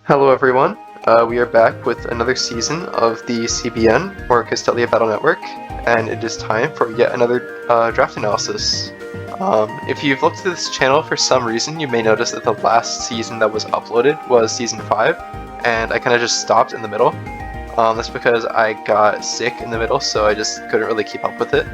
Hello everyone, we are back with another season of the CBN, or Castelia Battle Network, and it is time for yet another draft analysis. If you've looked at this channel for some reason, you may notice that the last season that was uploaded was Season 5, and I kind of just stopped in the middle. That's because I got sick in the middle, so I just couldn't really keep up with it.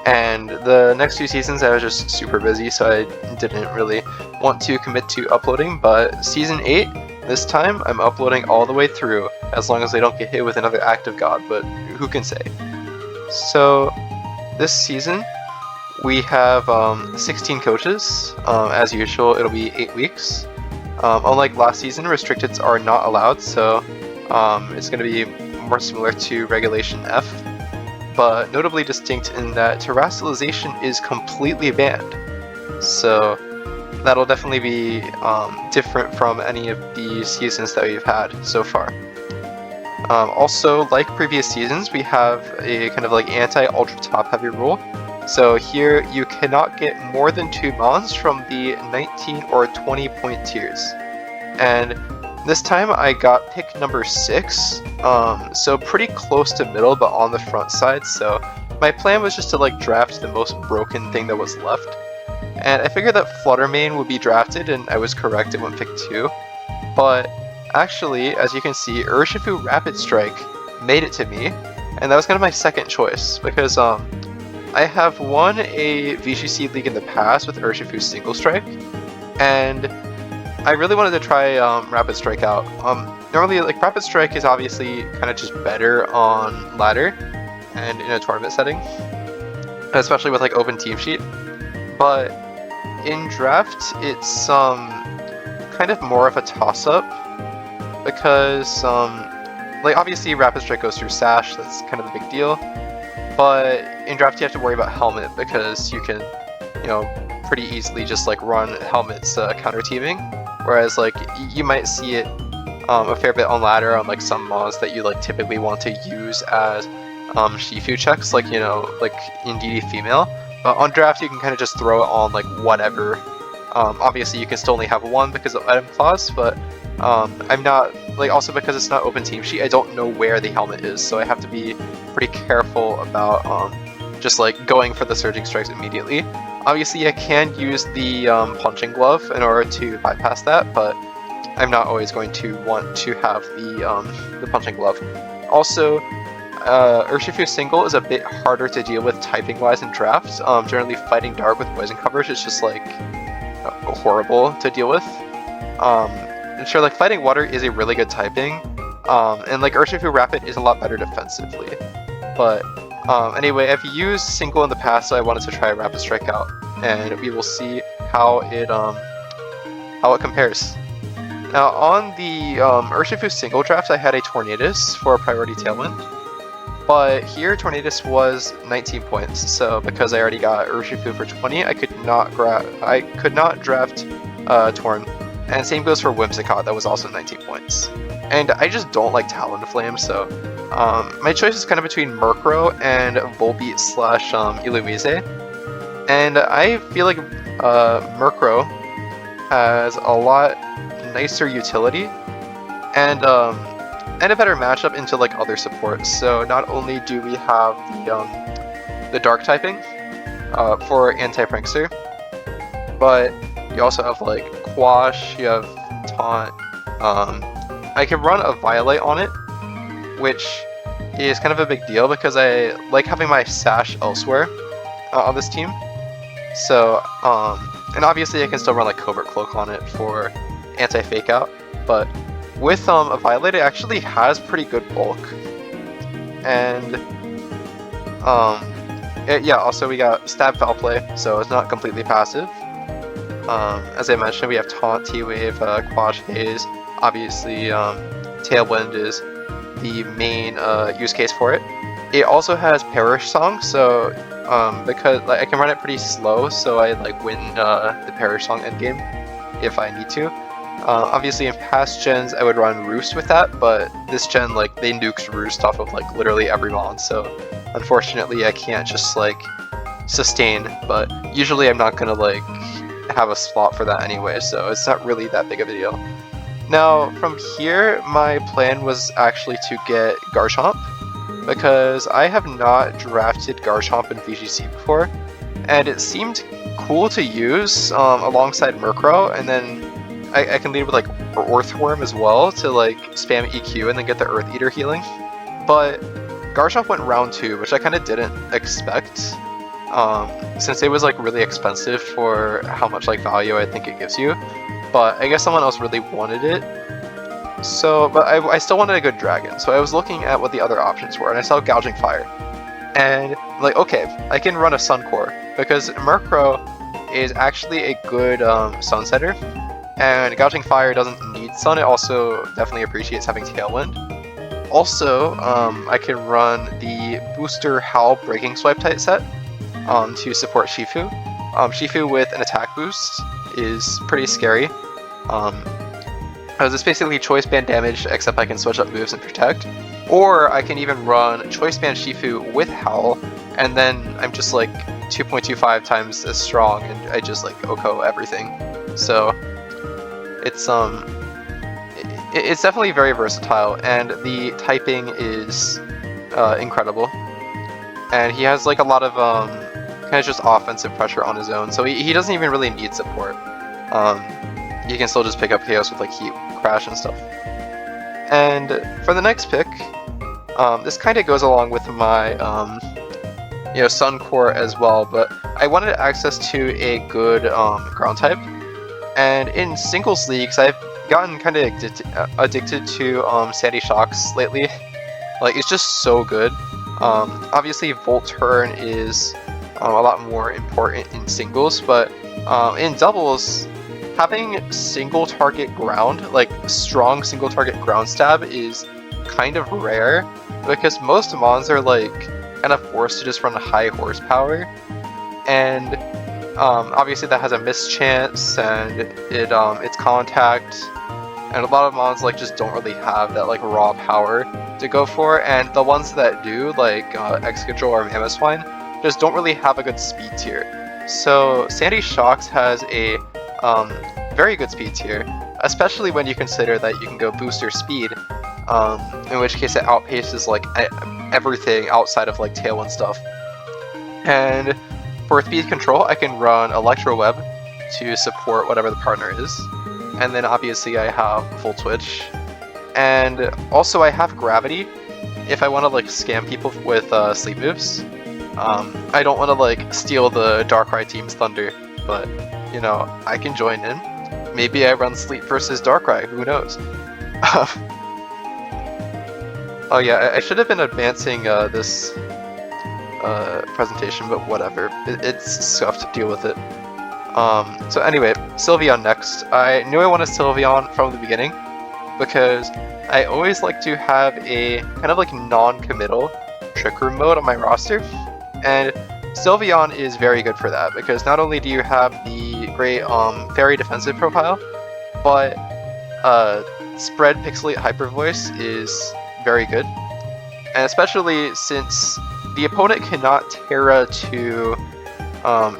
And the next few seasons I was just super busy, so I didn't really want to commit to uploading, but Season 8, this time I'm uploading all the way through, as long as I don't get hit with another act of God, but who can say. So this season we have 16 coaches. As usual, it'll be 8 weeks. Unlike last season, restricteds are not allowed, so it's going to be more similar to Regulation F, but notably distinct in that terrestrialization is completely banned. So that'll definitely be different from any of the seasons that we've had so far. Also, like previous seasons, we have a kind of like anti-ultra top heavy rule. So here you cannot get more than 2 mons from the 19 or 20 point tiers. And this time I got pick number 6, so pretty close to middle but on the front side. So my plan was just to like draft the most broken thing that was left. And I figured that Fluttermane would be drafted, and I was correct, it went pick 2. But actually, as you can see, Urshifu Rapid Strike made it to me, and that was kind of my second choice, because I have won a VGC League in the past with Urshifu Single Strike, and I really wanted to try Rapid Strike out. Normally, like, Rapid Strike is obviously kind of just better on ladder and in a tournament setting, especially with like open team sheet. But in draft, it's kind of more of a toss-up, because like obviously Rapid Strike goes through Sash, that's kind of the big deal. But in draft you have to worry about helmet, because you can, pretty easily just like run helmets counter teaming. Whereas like you might see it a fair bit on ladder on like some mods that you like typically want to use as Shifu checks, like like in DD female. But on draft you can kind of just throw it on like whatever. Obviously you can still only have one because of item clause, but I'm not, like, also because it's not open team sheet, I don't know where the helmet is, so I have to be pretty careful about just like going for the surging strikes immediately. Obviously I can use the punching glove in order to bypass that, but I'm not always going to want to have the punching glove. Also, Urshifu Single is a bit harder to deal with typing wise in drafts. Generally fighting dark with poison coverage is just like horrible to deal with. And sure, like fighting water is a really good typing, and like Urshifu Rapid is a lot better defensively. But anyway, I've used Single in the past, so I wanted to try Rapid Strike out, and we will see how it compares. Now on the Urshifu Single draft, I had a Tornadus for priority Tailwind, but here Tornadus was 19 points. So because I already got Urshifu for 20, I could not draft Torn. And same goes for Whimsicott, that was also 19 points. And I just don't like Talonflame, so my choice is kind of between Murkrow and Volbeat / Illumise. And I feel like Murkrow has a lot nicer utility and a better matchup into like other supports. So not only do we have the Dark typing for anti-Prankster, but you also have like Quash, you have Taunt. I can run a Violate on it, which is kind of a big deal because I like having my Sash elsewhere on this team. So, and obviously I can still run like Covert Cloak on it for anti-fake out, but with a Violate it actually has pretty good bulk. And yeah, also we got Stab Foul Play, so it's not completely passive. As I mentioned, we have Taunt, T-Wave, Quash, Haze. Obviously, Tailwind is the main use case for it. It also has Perish Song, so because like I can run it pretty slow, so I like win the Perish Song endgame if I need to. Obviously, in past gens, I would run Roost with that, but this gen, like, they nuked Roost off of like literally every mon, so unfortunately, I can't just like sustain. But usually, I'm not gonna like have a slot for that anyway, so it's not really that big of a deal. Now, from here, my plan was actually to get Garchomp, because I have not drafted Garchomp in VGC before, and it seemed cool to use alongside Murkrow, and then I can lead with like Earthworm as well to like spam EQ and then get the Earth Eater healing. But Garchomp went round 2, which I kind of didn't expect, since it was like really expensive for how much like value I think it gives you. But I guess someone else really wanted it. So, but I still wanted a good dragon, so I was looking at what the other options were, and I saw Gouging Fire. And, like, okay, I can run a Sun Core, because Murkrow is actually a good Sunsetter, and Gouging Fire doesn't need Sun, it also definitely appreciates having Tailwind. Also, I can run the Booster Howl Breaking Swipe type set to support Shifu. Shifu with an attack boost is pretty scary. It's basically Choice Band damage, except I can switch up moves and protect. Or I can even run Choice Band Shifu with Howl, and then I'm just like 2.25 times as strong, and I just like OHKO everything. So it's definitely very versatile, and the typing is incredible. And he has like a lot of kind of just offensive pressure on his own, so he doesn't even really need support. You can still just pick up KOs with like Heat Crash and stuff. And for the next pick, this kind of goes along with my Sun Core as well, but I wanted access to a good ground type. And in singles leagues, I've gotten kind of addicted to Sandy Shocks lately. Like, it's just so good. Obviously, Volt Turn is a lot more important in singles, but in doubles, having single target ground, like strong single target ground stab, is kind of rare, because most mons are like kind of forced to just run high horsepower, and obviously that has a miss chance, and it's contact, and a lot of mons like just don't really have that like raw power to go for, and the ones that do, like Excadrill or Mamoswine, just don't really have a good speed tier. So Sandy Shocks has a very good speed tier, especially when you consider that you can go booster speed, in which case it outpaces like everything outside of like Tailwind stuff. And for speed control, I can run Electro Web to support whatever the partner is, and then obviously I have Full Twitch, and also I have Gravity if I want to like scam people with sleep moves. I don't want to like steal the Darkrai team's thunder, but you know, I can join in. Maybe I run Sleep versus Darkrai, who knows? Oh yeah, I should have been advancing this presentation, but whatever. It's scuffed, to deal with it. So anyway, Sylveon next. I knew I wanted Sylveon from the beginning, because I always like to have a kind of like non-committal Trick Room mode on my roster, and Sylveon is very good for that, because not only do you have the great Fairy defensive profile, but Spread Pixelate Hyper Voice is very good, and especially since the opponent cannot Terra to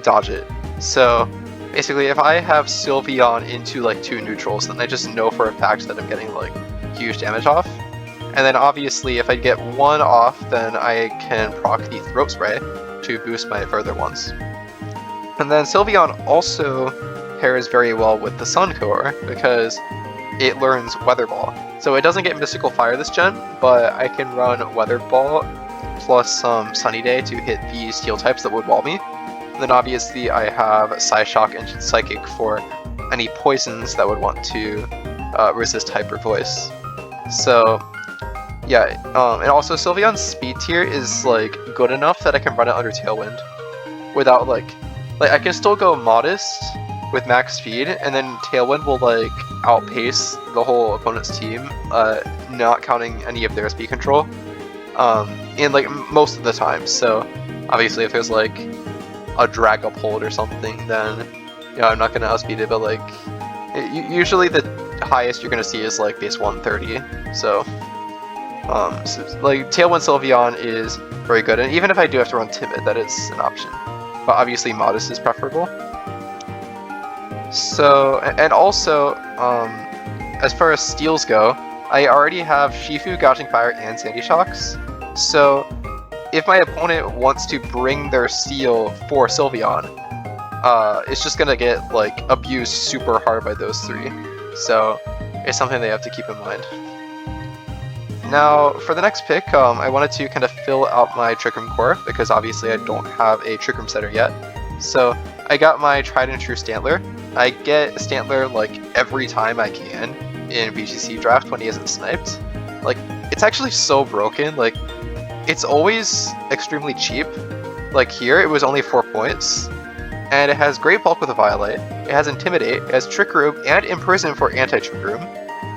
dodge it. So basically, if I have Sylveon into like 2 neutrals, then I just know for a fact that I'm getting like huge damage off. And then obviously, if I get 1 off, then I can proc the Throat Spray to boost my further ones. And then Sylveon also pairs very well with the Sun Core, because it learns Weather Ball. So it doesn't get Mystical Fire this gen, but I can run Weather Ball plus Sunny Day to hit the Steel types that would wall me. And then obviously I have Psyshock and Psychic for any poisons that would want to resist Hyper Voice. So yeah, and also Sylveon's speed tier is like good enough that I can run it under Tailwind without like I can still go Modest with max speed, and then Tailwind will like outpace the whole opponent's team, not counting any of their speed control, in like most of the time. So obviously if there's like a Dragapult or something, then I'm not gonna outspeed it, but like usually the highest you're gonna see is like base 130. So like Tailwind Sylveon is very good, and even if I do have to run Timid, that is an option. But obviously Modest is preferable. So, and also, as far as steals go, I already have Shifu, Gouging Fire, and Sandy Shocks. So if my opponent wants to bring their steal for Sylveon, it's just gonna get like abused super hard by those three. So it's something they have to keep in mind. Now, for the next pick, I wanted to kind of fill out my Trick Room core, because obviously I don't have a Trick Room setter yet. So I got my tried and true Stantler. I get Stantler like every time I can in VGC draft when he isn't sniped. Like, it's actually so broken, like, it's always extremely cheap. Like here, it was only 4 points. And it has Great Bulk with a Violate, it has Intimidate, it has Trick Room, and Imprison for anti-Trick Room.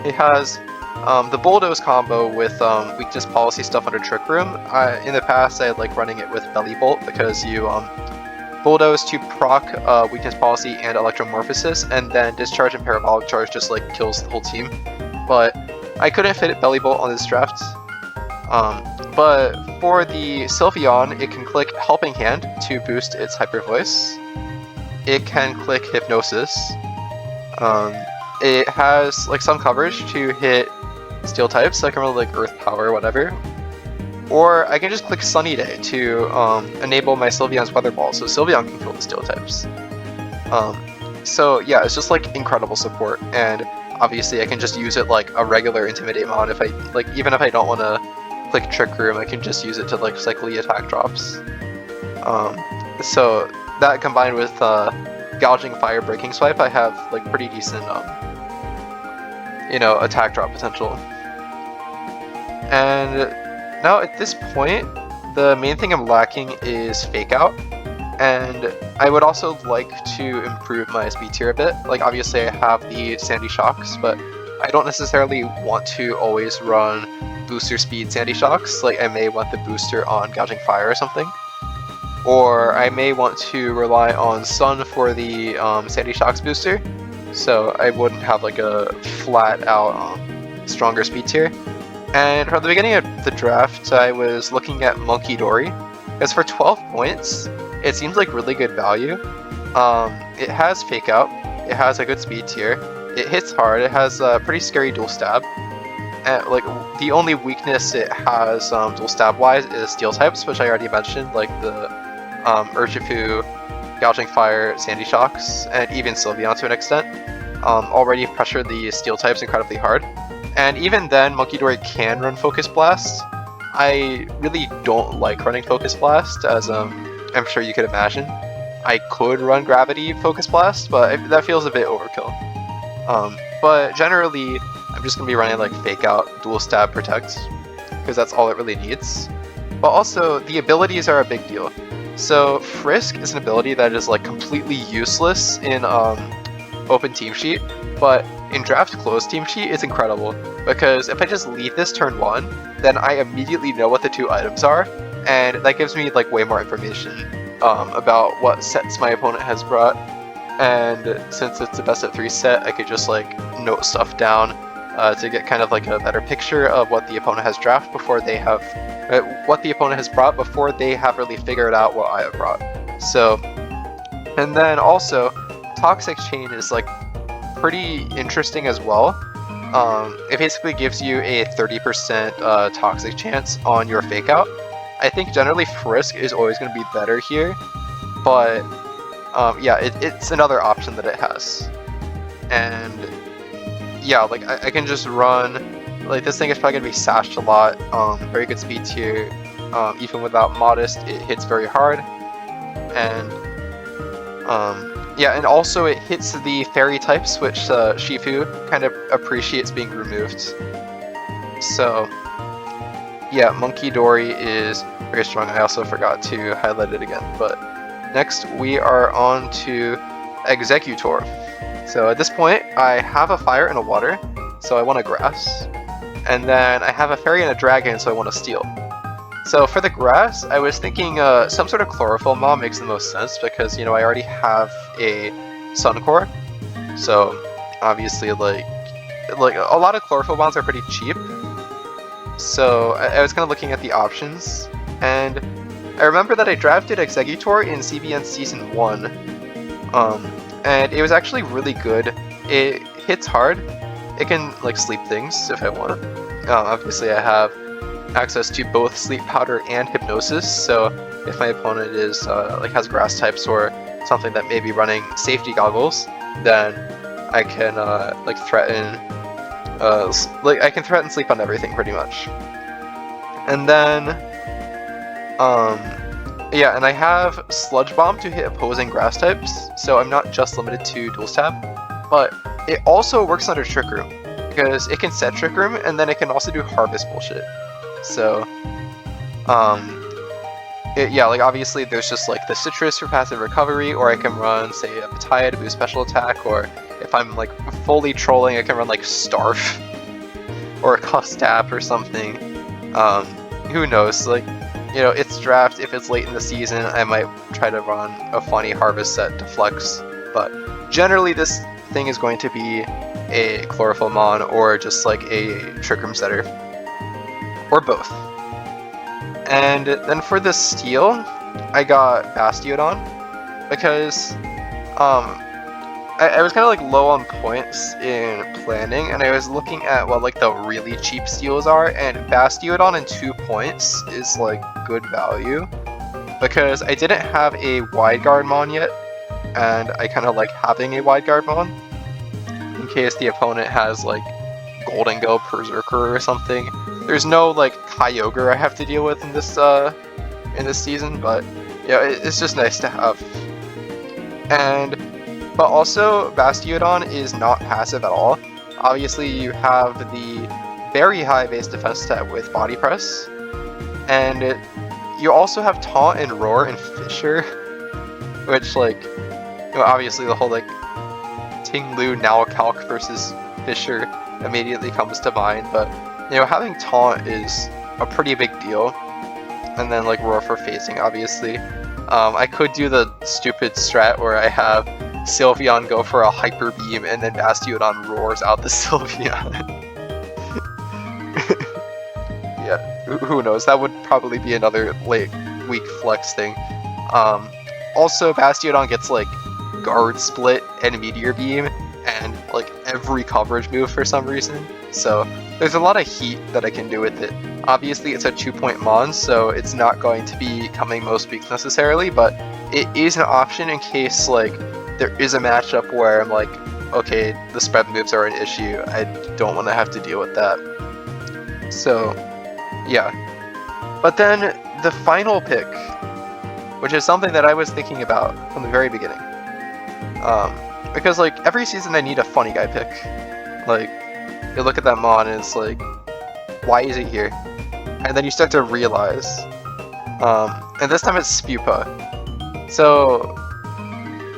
It has the Bulldoze combo with weakness policy stuff under Trick Room. In the past, I like running it with Belly Bolt because you Bulldoze to proc weakness policy and Electromorphosis, and then Discharge and Parabolic Charge just like kills the whole team. But I couldn't fit Belly Bolt on this draft. But for the Sylveon, it can click Helping Hand to boost its Hyper Voice. It can click Hypnosis. It has like some coverage to hit Steel types, so I can roll like Earth Power or whatever. Or I can just click Sunny Day to enable my Sylveon's Weather Ball, so Sylveon can kill the Steel types. So yeah, it's just like incredible support, and obviously I can just use it like a regular Intimidate mod if I like, even if I don't want to click Trick Room, I can just use it to like cycle the attack drops. So that combined with Gouging Fire, Breaking Swipe, I have like pretty decent you know, attack drop potential. And now at this point, the main thing I'm lacking is Fake Out, and I would also like to improve my speed tier a bit. Like obviously I have the Sandy Shocks, but I don't necessarily want to always run booster speed Sandy Shocks. Like I may want the booster on Gouging Fire or something. Or I may want to rely on Sun for the Sandy Shocks booster, so I wouldn't have like a flat out stronger speed tier. And from the beginning of the draft, I was looking at Monkey Dory, because for 12 points, it seems like really good value. It has Fake Out, it has a good speed tier, it hits hard, it has a pretty scary dual stab. And like the only weakness it has dual stab wise is Steel types, which I already mentioned, like the urshifu, Gouging Fire, Sandy Shocks, and even Sylveon to an extent. Already pressure the Steel types incredibly hard. And even then, Monkey Dory can run Focus Blast. I really don't like running Focus Blast, as I'm sure you could imagine. I could run Gravity Focus Blast, but that feels a bit overkill. But generally, I'm just going to be running like Fake Out, Dual Stab, Protect, because that's all it really needs. But also, the abilities are a big deal. So Frisk is an ability that is like completely useless in open team sheet, but in draft closed team sheet it's incredible, because if I just lead this turn 1, then I immediately know what the 2 items are, and that gives me like way more information about what sets my opponent has brought. And since it's a best of 3 set, I could just like note stuff down to get kind of like a better picture of what the opponent has draft before they have what the opponent has brought before they have really figured out what I have brought. So, and then also Toxic Chain is like pretty interesting as well. It basically gives you a 30% toxic chance on your Fake Out. I think generally Frisk is always going to be better here, but yeah, it's another option that it has. And yeah, like I can just run, like this thing is probably going to be sashed a lot, very good speed tier, even without Modest, it hits very hard. And yeah, and also it hits the fairy types, which Shifu kind of appreciates being removed. So yeah, Monkey Dory is very strong. I also forgot to highlight it again. But next we are on to Executor. So at this point I have a fire and a water, so I want a grass. And then I have a fairy and a dragon, so I want to steal. So for the grass, I was thinking some sort of chlorophyll mob makes the most sense, because, you know, I already have a sun core. So obviously like a lot of chlorophyll bombs are pretty cheap. So I was kind of looking at the options, and I remember that I drafted Executor in CBN Season 1. And it was actually really good. It hits hard. it can like sleep things if I want. Obviously I have access to both sleep powder and hypnosis, so if my opponent is like has grass types or something that may be running safety goggles, then I can like threaten I can threaten sleep on everything pretty much. And then yeah, and I have Sludge Bomb to hit opposing grass types, so I'm not just limited to Dual Stab, but it also works under Trick Room, because it can set Trick Room, and then it can also do Harvest bullshit. So, yeah, like obviously there's just like the Citrus for passive recovery, or I can run, say, a Pataya to boost special attack, or if I'm like fully trolling, I can run like Starve, or a Custap or something. Who knows, like, you know, it's draft. If it's late in the season, I might try to run a funny Harvest set to flex, but generally this thing is going to be a Chlorophyll Mon or just like a Trick Room setter, or both. And then for the steal, I got Bastiodon, because I was kind of like low on points in planning, and I was looking at what like the really cheap steals are, and Bastiodon in 2 points is like good value, because I didn't have a Wide Guard Mon yet, and I kind of like having a Wide Guard Mon in case the opponent has like Golden Go Berserker or something. There's no like Kyogre I have to deal with in this season, but yeah, it's just nice to have. But also, Bastiodon is not passive at all. Obviously, you have the very high base defense stat with Body Press, and you also have Taunt and Roar and Fissure, which, like, you know, obviously the whole, like, Ting-Lu now Calc versus Fissure immediately comes to mind, but, you know, having Taunt is a pretty big deal, and then, like, Roar for phasing, obviously. I could do the stupid strat where I have Sylveon go for a Hyper Beam and then Bastiodon roars out the Sylveon. Yeah, who knows? That would probably be another late week flex thing. Also, Bastiodon gets like Guard Split and Meteor Beam and like every coverage move for some reason. So there's a lot of heat that I can do with it. Obviously, it's a 2-point Mon, so it's not going to be coming most weeks necessarily, but it is an option in case like there is a matchup where I'm like, okay, the spread moves are an issue. I don't want to have to deal with that. So, yeah. But then the final pick, which is something that I was thinking about from the very beginning. Because like every season I need a funny guy pick. Like, you look at that Mon and it's like, why is it here? And then you start to realize. And this time it's Spupa. So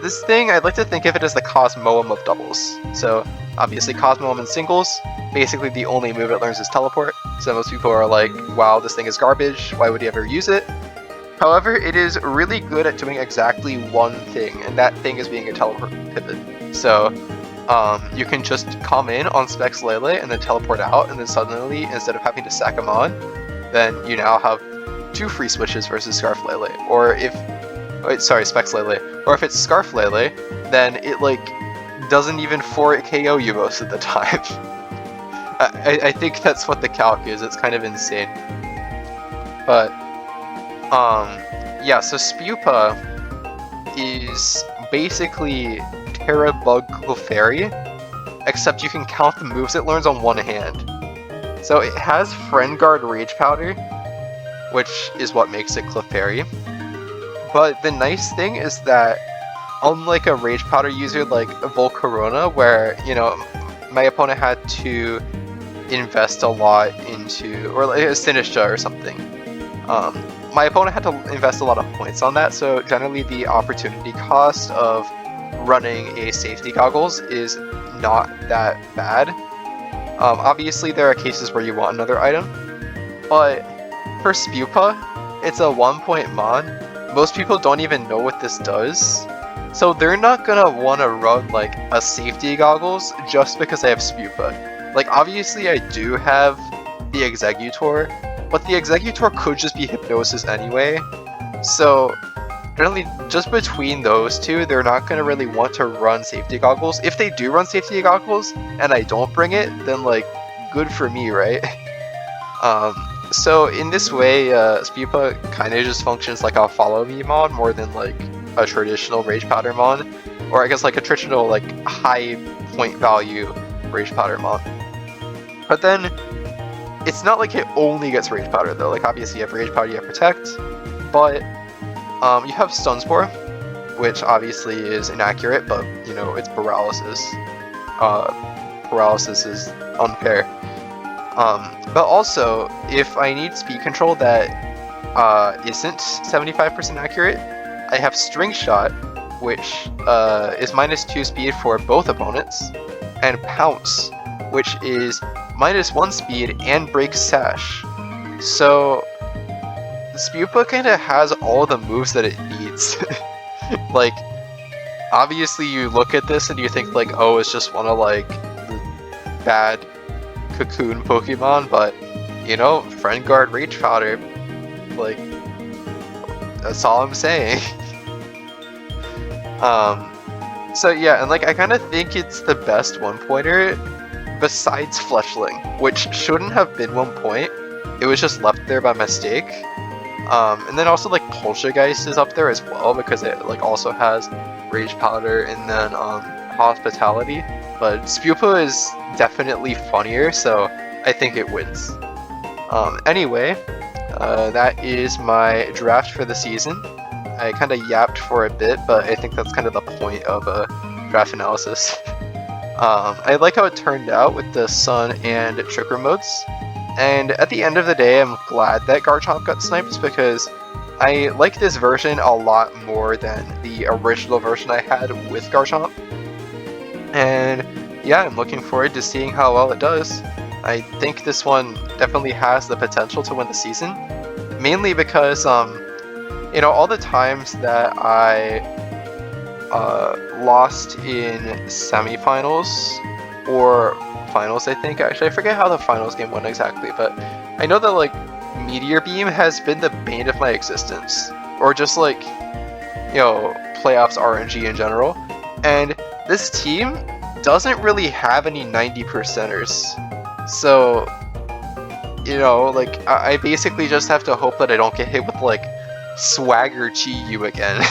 this thing, I'd like to think of it as the Cosmoem of doubles. So obviously Cosmoem in singles, basically the only move it learns is Teleport. So most people are like, wow, this thing is garbage, why would you ever use it? However, it is really good at doing exactly one thing, and that thing is being a teleport pivot. So you can just come in on Specs Lele and then teleport out, and then suddenly, instead of having to sack them on, then you now have 2 free switches versus Scarf Lele. Or if, Specs Lele. Or if it's Scarf Lele, then it like doesn't even 4 KO you most of the time. I think that's what the calc is. It's kind of insane. But yeah, so Spupa is basically Terra Bug Clefairy, except you can count the moves it learns on one hand. So it has Friend Guard Rage Powder, which is what makes it Clefairy. But the nice thing is that, unlike a Rage Powder user like Volcarona, where, you know, my opponent had to invest a lot into, or like a Sinistcha or something, my opponent had to invest a lot of points on that, so generally the opportunity cost of running a safety goggles is not that bad. Obviously there are cases where you want another item, but for Spupa, it's a 1-point Mon. Most people don't even know what this does, so they're not gonna want to run like a safety goggles just because I have Spupa. Like obviously I do have the Exeggutor, but the Exeggutor could just be Hypnosis anyway, so generally, just between those two, they're not going to really want to run safety goggles. If they do run safety goggles and I don't bring it, then like, good for me, right? So in this way, Spupa kind of just functions like a follow me mod more than like a traditional Rage Powder mod, or I guess like a traditional like high point value Rage Powder mod. But then it's not like it only gets Rage Powder though. Like obviously you have Rage Powder, you have Protect, but you have Stun Spore, which obviously is inaccurate, but you know it's paralysis. Paralysis is unfair. But also, if I need speed control that isn't 75% accurate, I have String Shot, which is -2 speed for both opponents, and Pounce, which is -1 speed and breaks Sash. So Spupa kind of has all the moves that it needs. Like, obviously you look at this and you think like, oh, it's just one of like the bad Cocoon Pokemon, but you know, Friend Guard Rage Powder, like, that's all I'm saying. So yeah, and like I kind of think it's the best one-pointer besides Fletchling, which shouldn't have been 1 point. It was just left there by mistake. And then also like Poltergeist is up there as well because it like also has Rage Powder and then Hospitality. But Spupa is definitely funnier, so I think it wins. Anyway, that is my draft for the season. I kind of yapped for a bit, but I think that's kind of the point of a draft analysis. I like how it turned out with the Sun and Trick Room modes. And at the end of the day, I'm glad that Garchomp got sniped because I like this version a lot more than the original version I had with Garchomp. And yeah, I'm looking forward to seeing how well it does. I think this one definitely has the potential to win the season, mainly because, you know, all the times that I lost in semifinals or finals, I think, actually, I forget how the finals game went exactly, but I know that like Meteor Beam has been the bane of my existence, or just like, you know, playoffs RNG in general, and this team doesn't really have any 90%ers, so you know, like I basically just have to hope that I don't get hit with like Swagger Chi-Yu again.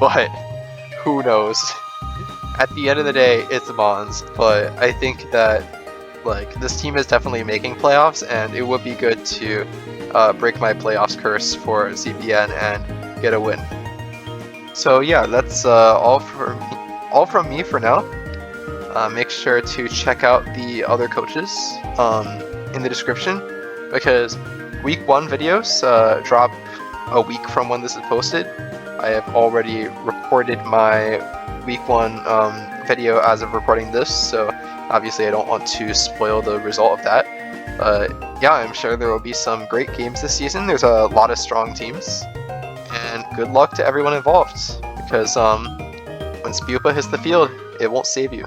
But who knows? At the end of the day, it's Mons, but I think that like this team is definitely making playoffs, and it would be good to break my playoffs curse for CBN and get a win. So yeah, that's all from me for now. Make sure to check out the other coaches in the description, because week 1 videos drop a week from when this is posted. I have already recorded my week 1 video as of recording this, so obviously I don't want to spoil the result of that. But yeah, I'm sure there will be some great games this season. There's a lot of strong teams, and good luck to everyone involved, because when Spupa hits the field, it won't save you.